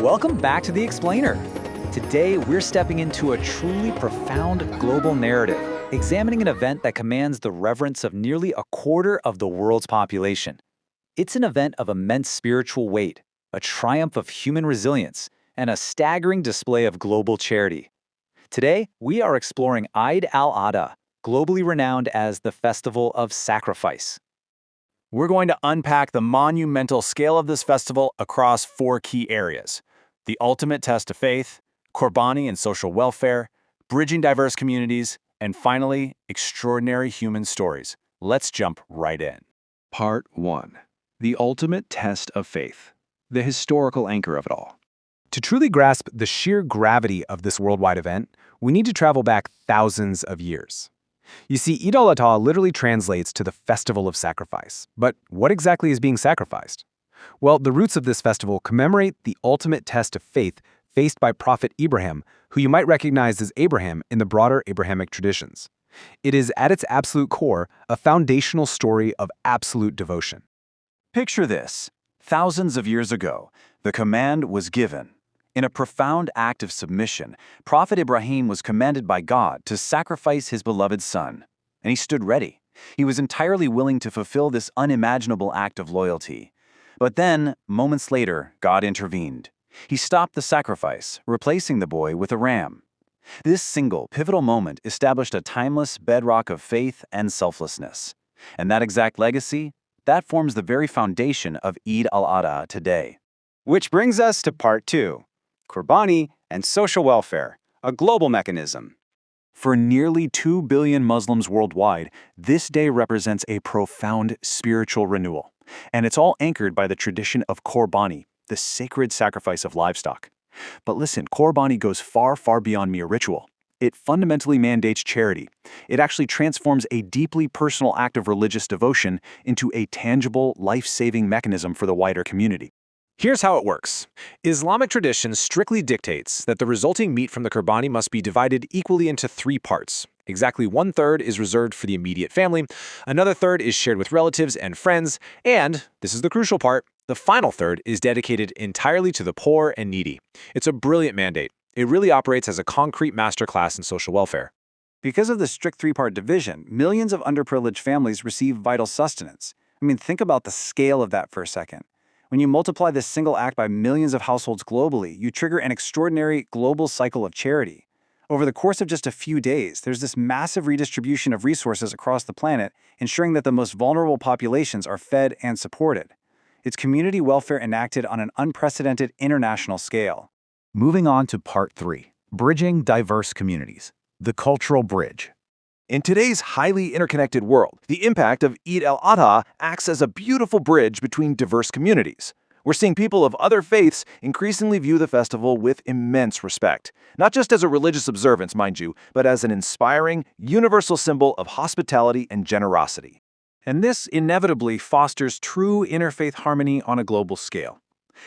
Welcome back to The Explainer. Today, we're stepping into a truly profound global narrative, examining an event that commands the reverence of nearly a quarter of the world's population. It's an event of immense spiritual weight, a triumph of human resilience, and a staggering display of global charity. Today, we are exploring Eid al-Adha, globally renowned as the Festival of Sacrifice. We're going to unpack the monumental scale of this festival across 4 key areas: the ultimate test of faith, Qurbani and social welfare, bridging diverse communities, and finally, extraordinary human stories. Let's jump right in. Part 1. The ultimate test of faith. The historical anchor of it all. To truly grasp the sheer gravity of this worldwide event, we need to travel back thousands of years. You see, Eid al-Adha literally translates to the Festival of Sacrifice. But what exactly is being sacrificed? Well, the roots of this festival commemorate the ultimate test of faith faced by Prophet Abraham, who you might recognize as Abraham in the broader Abrahamic traditions. It is, at its absolute core, a foundational story of absolute devotion. Picture this. Thousands of years ago, the command was given. In a profound act of submission, Prophet Ibrahim was commanded by God to sacrifice his beloved son. And he stood ready. He was entirely willing to fulfill this unimaginable act of loyalty. But then, moments later, God intervened. He stopped the sacrifice, replacing the boy with a ram. This single, pivotal moment established a timeless bedrock of faith and selflessness. And that exact legacy, that forms the very foundation of Eid al-Adha today. Which brings us to Part 2. Qurbani and social welfare, a global mechanism. For nearly 2 billion Muslims worldwide, this day represents a profound spiritual renewal. And it's all anchored by the tradition of Qurbani, the sacred sacrifice of livestock. But listen, Qurbani goes far, far beyond mere ritual. It fundamentally mandates charity. It actually transforms a deeply personal act of religious devotion into a tangible, life-saving mechanism for the wider community. Here's how it works. Islamic tradition strictly dictates that the resulting meat from the Qurbani must be divided equally into 3 parts. Exactly 1/3 is reserved for the immediate family, another third is shared with relatives and friends, and, this is the crucial part, the final third is dedicated entirely to the poor and needy. It's a brilliant mandate. It really operates as a concrete masterclass in social welfare. Because of the strict 3-part division, millions of underprivileged families receive vital sustenance. Think about the scale of that for a second. When you multiply this single act by millions of households globally, you trigger an extraordinary global cycle of charity. Over the course of just a few days, there's this massive redistribution of resources across the planet, ensuring that the most vulnerable populations are fed and supported. It's community welfare enacted on an unprecedented international scale. Moving on to Part 3, bridging diverse communities, the cultural bridge. In today's highly interconnected world, the impact of Eid al-Adha acts as a beautiful bridge between diverse communities. We're seeing people of other faiths increasingly view the festival with immense respect, not just as a religious observance, mind you, but as an inspiring, universal symbol of hospitality and generosity. And this inevitably fosters true interfaith harmony on a global scale.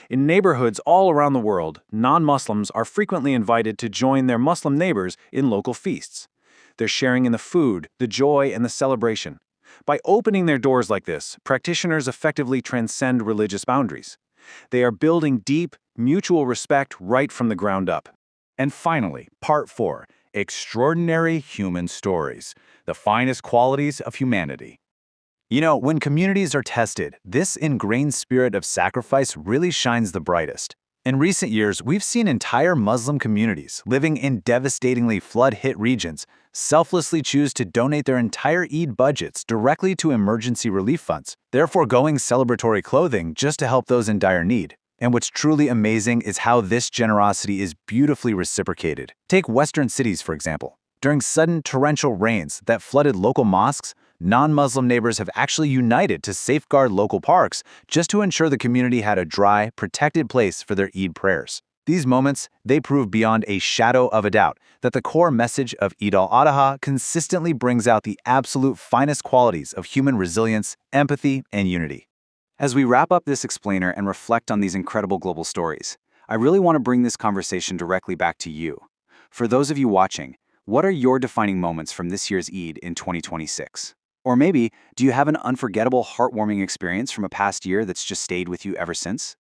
In neighborhoods all around the world, non-Muslims are frequently invited to join their Muslim neighbors in local feasts. They're sharing in the food, the joy, and the celebration. By opening their doors like this, practitioners effectively transcend religious boundaries. They are building deep, mutual respect right from the ground up. And finally, Part 4, extraordinary human stories, the finest qualities of humanity. You know, when communities are tested, this ingrained spirit of sacrifice really shines the brightest. In recent years, we've seen entire Muslim communities living in devastatingly flood-hit regions selflessly choose to donate their entire Eid budgets directly to emergency relief funds, therefore going celebratory clothing just to help those in dire need. And what's truly amazing is how this generosity is beautifully reciprocated. Take Western cities, for example. During sudden torrential rains that flooded local mosques, non-Muslim neighbors have actually united to safeguard local parks just to ensure the community had a dry, protected place for their Eid prayers. These moments, they prove beyond a shadow of a doubt that the core message of Eid al-Adha consistently brings out the absolute finest qualities of human resilience, empathy, and unity. As we wrap up this explainer and reflect on these incredible global stories, I really want to bring this conversation directly back to you. For those of you watching, what are your defining moments from this year's Eid in 2026? Or maybe, do you have an unforgettable, heartwarming experience from a past year that's just stayed with you ever since?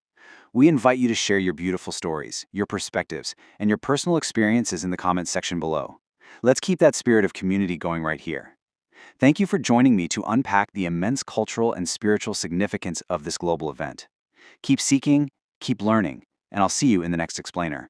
We invite you to share your beautiful stories, your perspectives, and your personal experiences in the comments section below. Let's keep that spirit of community going right here. Thank you for joining me to unpack the immense cultural and spiritual significance of this global event. Keep seeking, keep learning, and I'll see you in the next explainer.